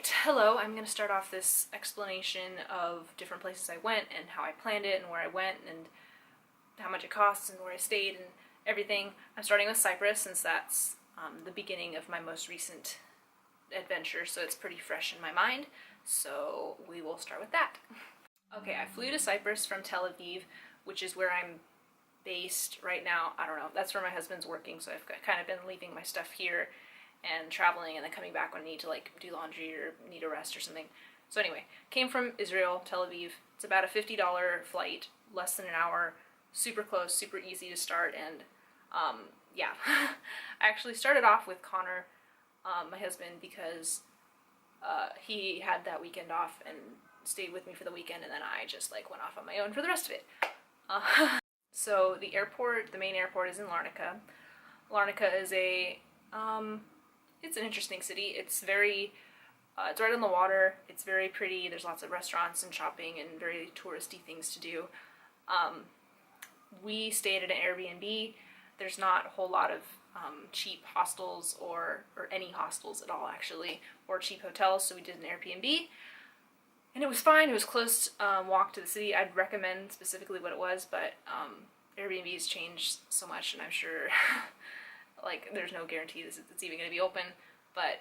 Alright, hello. I'm going to start off this explanation of different places I went and how I planned it and where I went and how much it costs and where I stayed and everything. I'm starting with Cyprus since that's the beginning of my most recent adventure, so it's pretty fresh in my mind. So we will start with that. Okay, I flew to Cyprus from Tel Aviv, which is where I'm based right now. I don't know, that's where my husband's working, so I've kind of been leaving my stuff here and traveling and then coming back when I need to like do laundry or need a rest or something. So anyway, came from Israel, Tel Aviv. It's about a $50 flight, less than an hour, super close, super easy to start, and yeah. I actually started off with Connor, my husband, because he had that weekend off and stayed with me for the weekend, and then I just like went off on my own for the rest of it. So the airport, the main airport, is in Larnaca. Larnaca is it's an interesting city. It's very, it's right on the water. It's very pretty. There's lots of restaurants and shopping and very touristy things to do. We stayed at an Airbnb. There's not a whole lot of cheap hostels or any hostels at all, actually, or cheap hotels, so we did an Airbnb. And it was fine. It was close walk to the city. I'd recommend specifically what it was, but Airbnb's changed so much, and I'm sure like there's no guarantee it's even going to be open, but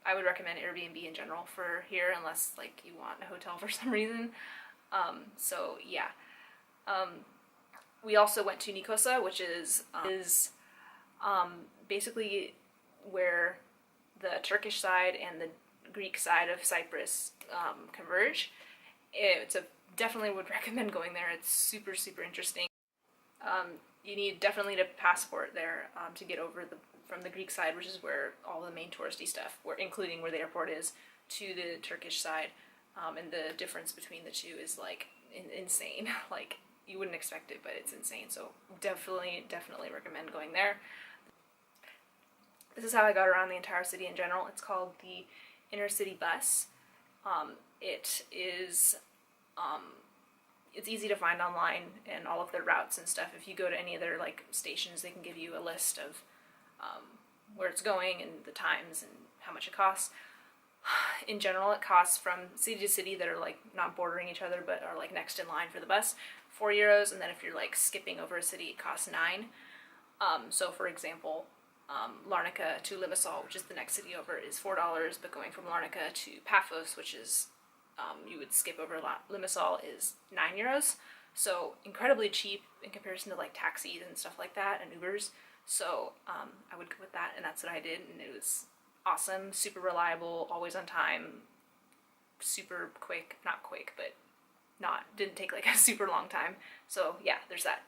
I would recommend Airbnb in general for here, unless like you want a hotel for some reason. So yeah. We also went to Nicosia, which is basically where the Turkish side and the Greek side of Cyprus converge. Definitely would recommend going there. It's super, super interesting. You need definitely a passport there to get over from the Greek side, which is where all the main touristy stuff, including where the airport is, to the Turkish side. And the difference between the two is like insane. Like you wouldn't expect it, but it's insane. So definitely recommend going there. This is how I got around the entire city in general. It's called the Inner City Bus. It is it's easy to find online and all of their routes and stuff. If you go to any of their like stations, they can give you a list of where it's going and the times and how much it costs. In general, it costs from city to city that are like not bordering each other but are like next in line for the bus, €4, and then if you're like skipping over a city, it costs $9. So for example, Larnaca to Limassol, which is the next city over, is $4, but going from Larnaca to Paphos, which is you would skip over Limassol, is €9. So incredibly cheap in comparison to like taxis and stuff like that and Ubers. So I would go with that, and that's what I did, and it was awesome, super reliable, always on time, super quick, not quick, but didn't take like a super long time. So yeah, there's that.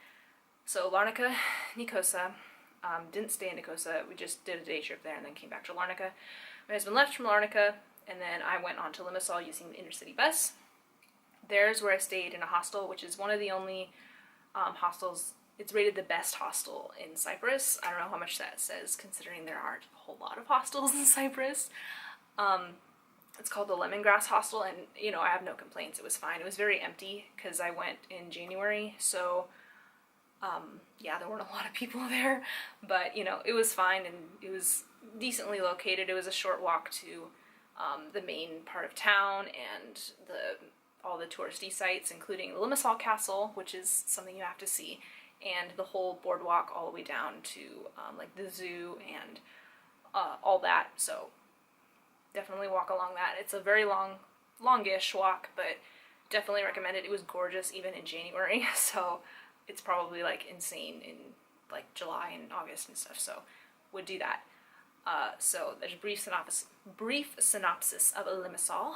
So Larnaca, Nicosia. Didn't stay in Nicosia, we just did a day trip there and then came back to Larnaca. My husband left from Larnaca, and then I went on to Limassol using the intercity bus. There's where I stayed in a hostel, which is one of the only hostels. It's rated the best hostel in Cyprus. I don't know how much that says, considering there aren't a whole lot of hostels in Cyprus. It's called the Lemongrass Hostel, and you know, I have no complaints. It was fine. It was very empty because I went in January, so yeah, there weren't a lot of people there, but you know, it was fine, and it was decently located. It was a short walk to the main part of town and all the touristy sites, including the Limassol Castle, which is something you have to see, and the whole boardwalk all the way down to like the zoo and all that. So definitely walk along that. It's a very longish walk, but definitely recommend it. It was gorgeous even in January, so it's probably like insane in like July and August and stuff, so would do that. So there's a brief synopsis of Limassol.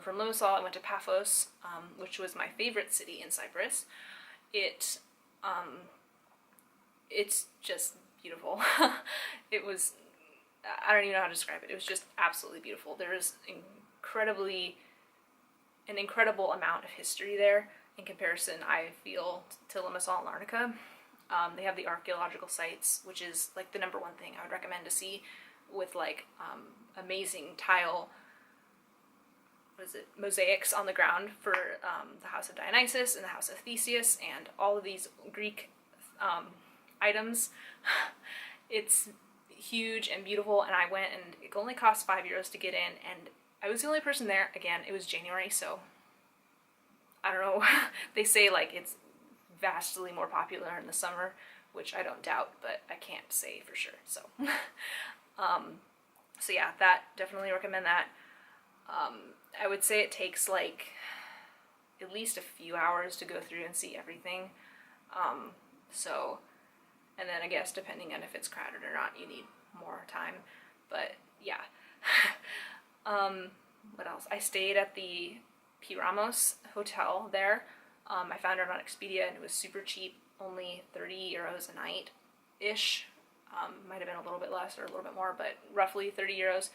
From Limassol I went to Paphos, which was my favorite city in Cyprus. It's just beautiful. It was, I don't even know how to describe it. It was just absolutely beautiful. There is an incredible amount of history there in comparison, I feel, to Limassol and Larnaca. They have the archaeological sites, which is like the number one thing I would recommend to see, with like amazing tile, mosaics on the ground for the house of Dionysus and the house of Theseus and all of these Greek items. It's huge and beautiful, and I went, and it only cost €5 to get in, and I was the only person there. Again, it was January, so I don't know. They say like it's vastly more popular in the summer, which I don't doubt, but I can't say for sure. So, so yeah, that definitely recommend that. I would say it takes like at least a few hours to go through and see everything. So, and then I guess depending on if it's crowded or not, you need more time. But yeah. What else? I stayed at the P. Ramos Hotel there. I found it on Expedia and it was super cheap, only 30 euros a night-ish. Might have been a little bit less or a little bit more, but roughly 30 euros,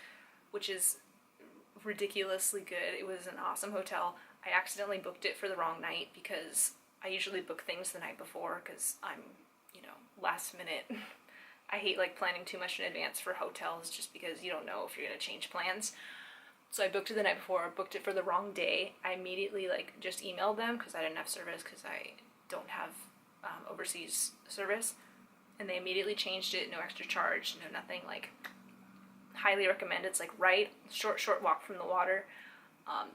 which is ridiculously good. It was an awesome hotel. I accidentally booked it for the wrong night because I usually book things the night before because I'm, you know, last minute. I hate like planning too much in advance for hotels just because you don't know if you're going to change plans. So I booked it the night before, booked it for the wrong day. I immediately like just emailed them because I didn't have service because I don't have overseas service. And they immediately changed it, no extra charge, no nothing, like highly recommend. It's like right, short walk from the water.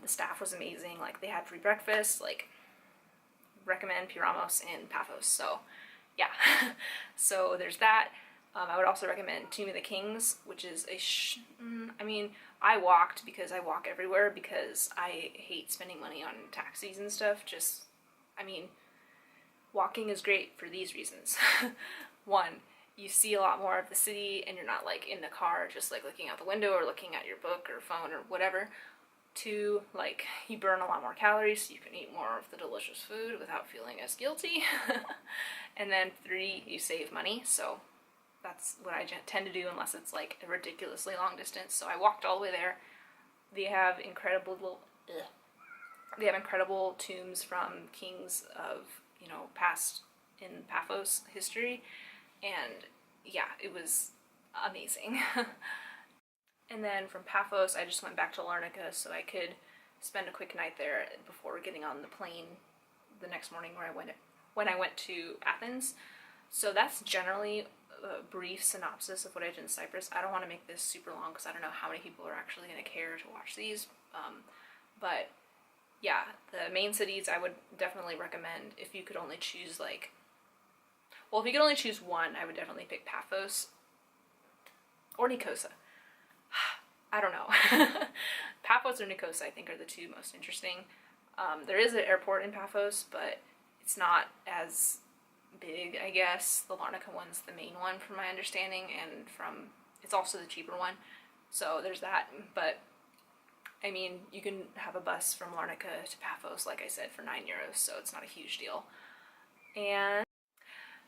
The staff was amazing, like they had free breakfast, like recommend P. Ramos in Paphos. So yeah, so there's that. I would also recommend Tomb of the Kings, which is I mean, I walked because I walk everywhere because I hate spending money on taxis and stuff. Just, I mean, walking is great for these reasons. One, you see a lot more of the city and you're not like in the car just like looking out the window or looking at your book or phone or whatever. Two, like you burn a lot more calories so you can eat more of the delicious food without feeling as guilty. And then three, you save money. So that's what I tend to do unless it's like a ridiculously long distance. So I walked all the way there. They have incredible tombs from kings of, you know, past in Paphos history. And yeah, it was amazing. And then from Paphos, I just went back to Larnaca so I could spend a quick night there before getting on the plane the next morning when I went to Athens. So that's generally a brief synopsis of what I did in Cyprus. I don't want to make this super long because I don't know how many people are actually going to care to watch these. But yeah, the main cities I would definitely recommend if you could only choose like, well, if you could only choose one, I would definitely pick Paphos or Nicosia. I don't know. Paphos or Nicosia, I think, are the two most interesting. There is an airport in Paphos, but it's not as big, I guess. The Larnaca one's the main one from my understanding, and it's also the cheaper one. So there's that. But I mean, you can have a bus from Larnaca to Paphos, like I said, for 9 euros, so it's not a huge deal. And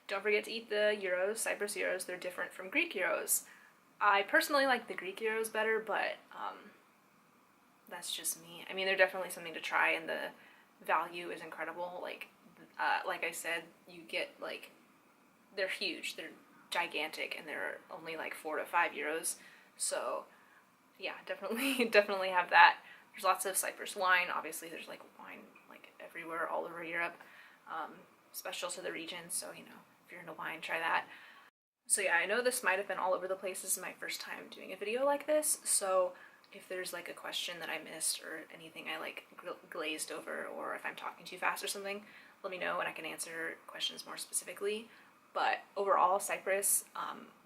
don't forget to eat the gyros, Cyprus gyros. They're different from Greek gyros. I personally like the Greek gyros better, but that's just me. I mean, they're definitely something to try, and the value is incredible. Like I said, you get like, they're huge, they're gigantic, and they're only like 4 to 5 euros. So yeah, definitely have that. There's lots of Cyprus wine. Obviously, there's like wine like everywhere, all over Europe, special to the region. So, you know, if you're into wine, try that. So yeah, I know this might have been all over the place. This is my first time doing a video like this, so if there's like a question that I missed or anything I like glazed over, or if I'm talking too fast or something, let me know and I can answer questions more specifically. But overall, Cyprus,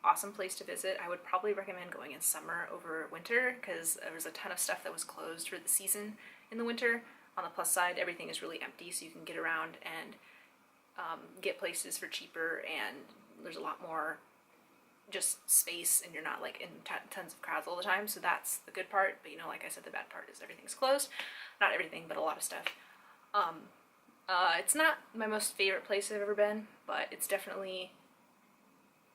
awesome place to visit. I would probably recommend going in summer over winter because there was a ton of stuff that was closed for the season in the winter. On the plus side, everything is really empty, so you can get around and get places for cheaper, and there's a lot more just space, and you're not like in tons of crowds all the time, so that's the good part. But you know, like I said, the bad part is everything's closed. Not everything, but a lot of stuff. It's not my most favorite place I've ever been, but it's definitely,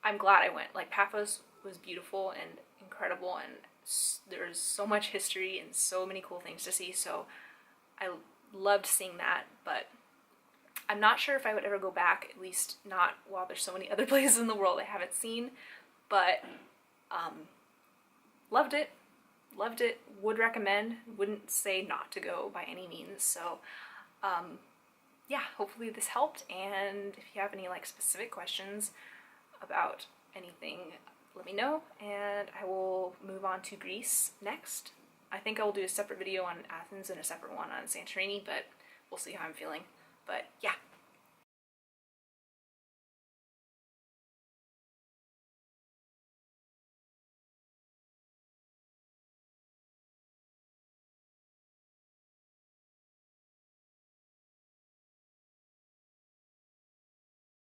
I'm glad I went. Like, Paphos was beautiful and incredible, and there's so much history and so many cool things to see, so I loved seeing that. But I'm not sure if I would ever go back, at least not while there's so many other places in the world I haven't seen. But loved it, would recommend, wouldn't say not to go by any means. So yeah, hopefully this helped, and if you have any like specific questions about anything, let me know, and I will move on to Greece next. I think I will do a separate video on Athens and a separate one on Santorini, but we'll see how I'm feeling. But yeah,